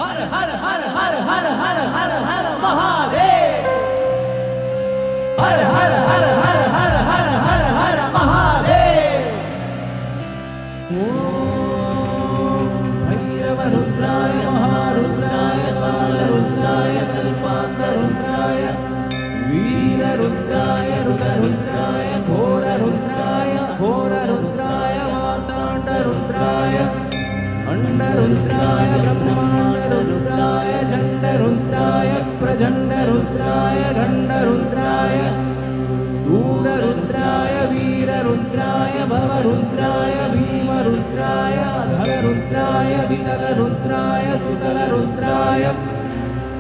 हर हर हर हर हर हर हर हर महादेव हर हर हर हर हर हर हर हर महादेव ओम भैरव रुद्राय महारुद्राय कालरुद्राय कल्पान्तरुद्राय वीररुद्राय रुद्ररुद्राय घोररुद्राय घोररुद्राय माताण्डरुद्राय अंडरुद्राय ब्रह्माण्डरुद्राय चण्डरुद्राय प्रचण्डरुद्राय गण्डरुद्राय सूररुद्राय वीररुद्राय भवरुद्राय भीमरुद्राय धररुद्राय वितलरुद्राय सुतलरुद्राय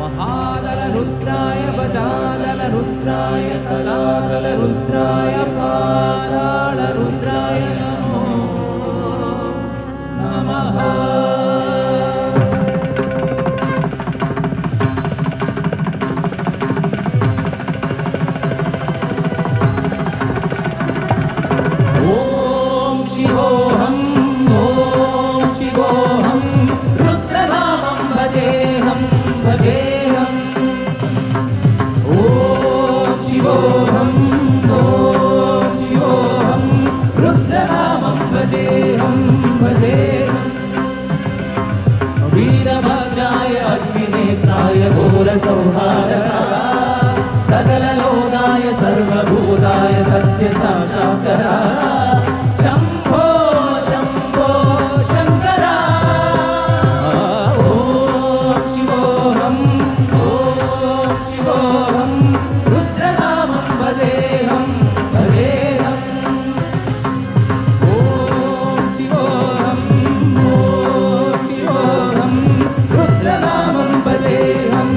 महादलरुद्राय वचादलरुद्राय तलादलरुद्राय पातालरुद्राय नमो नमः ओम शिवोऽहं रुद्रनामं भजेऽहं ओम शिवोऽहं रुद्रनामं भजेऽहं वीरभद्राय अग्निनेत्राय घोरसंहारकाय सकललोकाय सर्वभूताय सत्यसाक्षात्काराय शम्भो शम्भो शङ्करा ओम शिवोऽहं रुद्रनामं भजेऽहं ओम शिवोऽहं रुद्रनामं भजेऽहं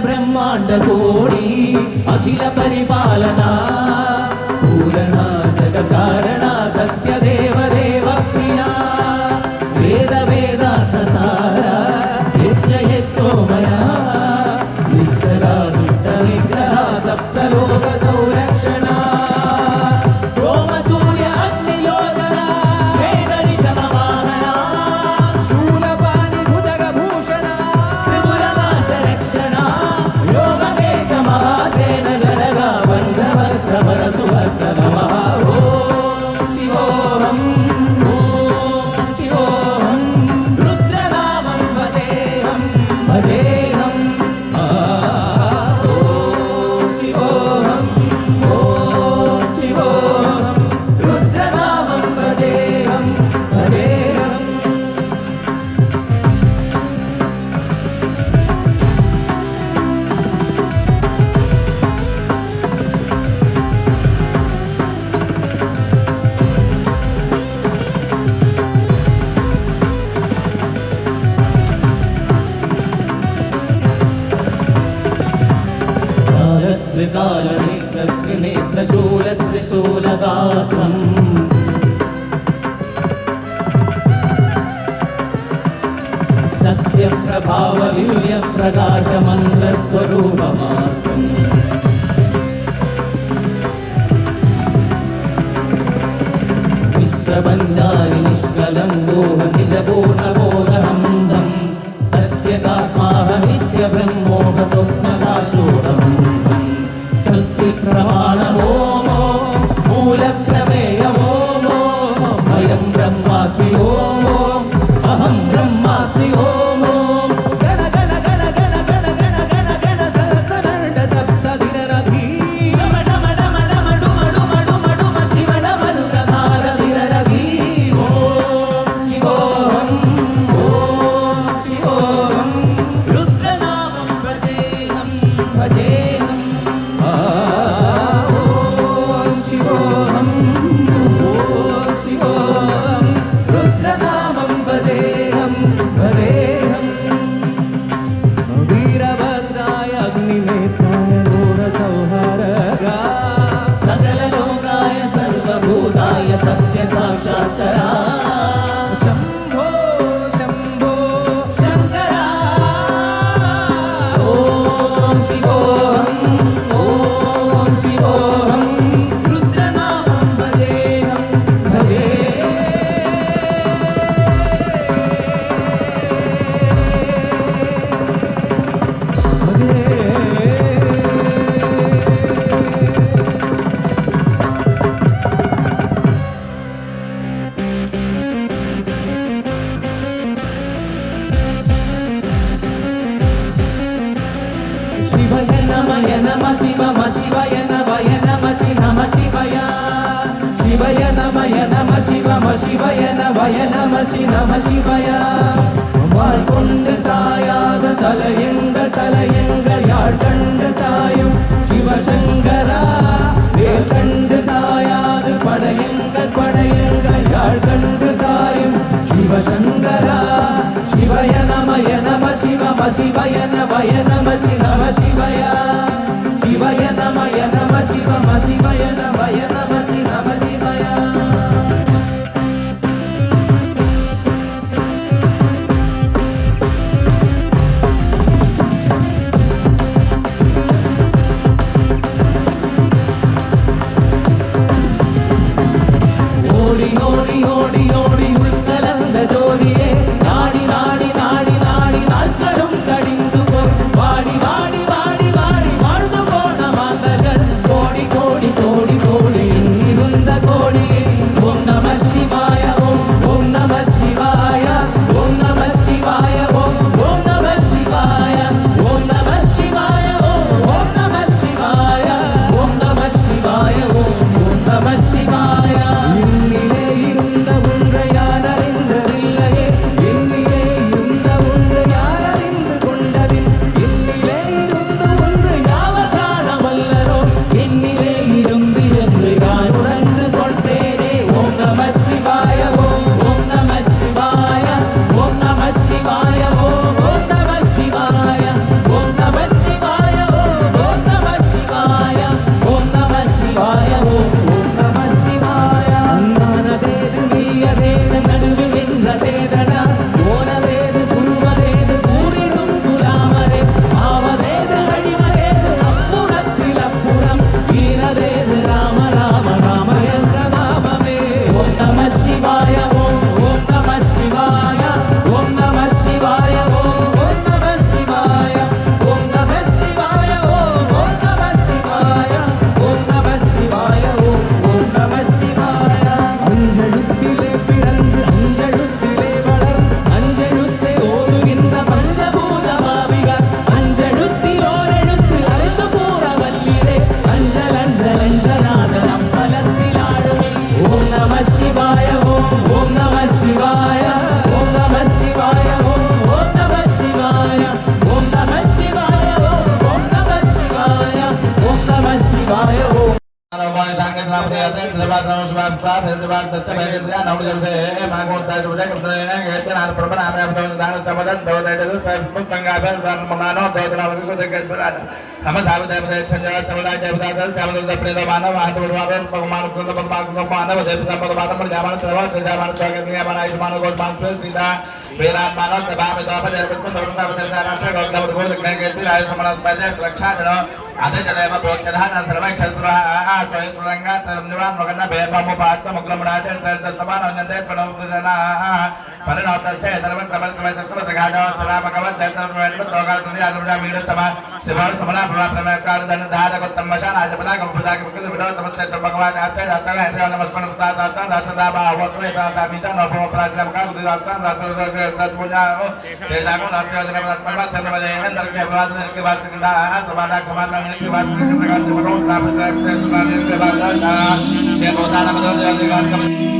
ब्रह्मांड कोडी अखिल परिपालना पूरणा जग कारणा सत्य देव देव प्रिया वेद वेदार्थ सारा यज्ञ यज्ञोमया निष्ठरा दुष्ट निग्रह सप्त लोक संरक्षणा सोम सूर्य अग्नि लोचना श्वेत ऋषभ वाहना शूलपाणि भुजग भूषण त्रिपुरनाश रक्षणा योगेश महासेन गणगा बन्धवक्र सुहस्त नमः ओम शिवोऽहं रुद्रनामं भजेऽहं ओम शिवोऽहं रुद्रनामं भजेऽहं त्रिशूलगात्रम् सत्यप्रभाववीर्यप्रकाशमन्त्रस्वरूपमात्रम् निष्प्रपञ्चानि निष्कलङ्गोह निजपूर्णबोधहं सत्यकात्माह नित्यब्रह्मोह स्वप्नदाशोऽहम् प्रमाणमो मूल प्रमेयमो अयं ब्रह्मास्मि ओम अहं ब्रह्मास्मि ओम गण गण गण गण गण गण गण गण सहस्रदण्ड सप्तदिनरधी डम डम डम डुम डुम डुम डुम शिव डम दुःखकाल विररधी ओम शिवोऽहं रुद्रनामं भजेऽहं वीरभद्राय अग्निनेत्राय घोरसंहारकाय सकललोकाय நமய நம சிவம சிவய நவய நம சி நம சிவய சிவய நமய நம சிவம சிவய நவய நம சி நம சிவய வாழ் கொண்டு சாயாத தலையங்கள் யாழ் கண்டு சாயும் சிவசங்கரா வேல் கண்டு சாயாது படையங்கள் யாழ் கண்டு சாயும் சிவசங்கரா சிவய நமய நம சிவம சிவய நவய நம சி நம சிவய சிவய நமய நம சிவம சிவய நவய நம சி நம சிவய ஓடி ஓடி ஓடி ஓடி உள்கலந்த ஜோதியே நாடி நாடி நாடி நாடி நாட்களும் கடிந்து போய் வாடி வாடி வாடி வாடி வாழ்ந்து போன மாந்தர்கள் கோடி கோடி கோடி கோடி இருந்த கோடியே ஓம் நம சிவாய ஓம் நம சிவாய ஓம் நம சிவாய ஓம் நம சிவாய ஓம் நம சிவாய ஓம் நம சிவாய ஓம் நம சிவாய ஓம் நம சிவாய இன்னிலே இருந்த ஒன்றை யார் அறிந்ததில்லையே இன்னிலே இருந்த ஒன்றை யார் அறிந்து கொண்டதில் இன்னிலே இருந்து ஒன்று யாவர் காண வல்லரோ என்னிலே இருந்து என்று நான் உணர்ந்து கொண்டேனே ஓம் நம சிவாய ஓம் நம சிவாய ஓம் நம சிவாய ஓம் நம சிவாய ஓம் நம சிவாய ஓம் நம சிவாய ஓம் நம சிவாய ஓம் நம சிவாய அண்ணானதேது நீயதேது நடுவில் நின்றதேதடா ஓனதேது குருவதேது கூறிடும் குலாமரே ஆவதேது அழிவதேது அப்புறத்தில் அப்புறம் ஈனதேது ராம ராம ராம என்ற நாமமே ஓம் நம சிவாய ஓம் நம சிவாய ஓம் நம சிவாய ஓம் நம சிவாய ஓம் நம சிவாய ஓம் நம சிவாய ஓம் நம சிவாய ஓம் நம சிவாய அஞ்செழுத்திலே பிறந்து அஞ்செழுத்திலே வளர்ந்து அஞ்செழுத்தை ஓதுகின்ற பஞ்சபூத மாவிகார் அஞ்செழுத்தில் ஓரெழுத்து அறிந்து கூற வல்லிரே அஞ்சல் அஞ்சல் அஞ்சநாதன் அம்பலத்தில் ஆளுமே ஓம் நம சிவாய ஓம் நம சிவாய ஓம் நம சிவாய ஓம் நம சிவாய ஓம் நம சிவாய ஓம் நம சிவாய ஓம் நம சிவாய ஓம் Adanya berkaitan serba kesalahan soal pelanggan terlibat mengenai beberapa mubat mengelola dan teman-teman yang penuh pada nota saya terlibat teman-teman terkadang selama kawan dan terlibat berdoa dunia dunia minus sama sebab semula berlaku dan ada kota masyarakat aja pada kemudian begitu berdoa teman saya terbangkat aja datang hari mas penuntut datang datang waktu itu tak bisa nopo operasi bukan datang datang punya desa pun datang datang tempat tempat yang terlibat terlibat kendaraan sebanyak kemana ini buat kita kan perlu tapi saya selalu berada di kota betul dengan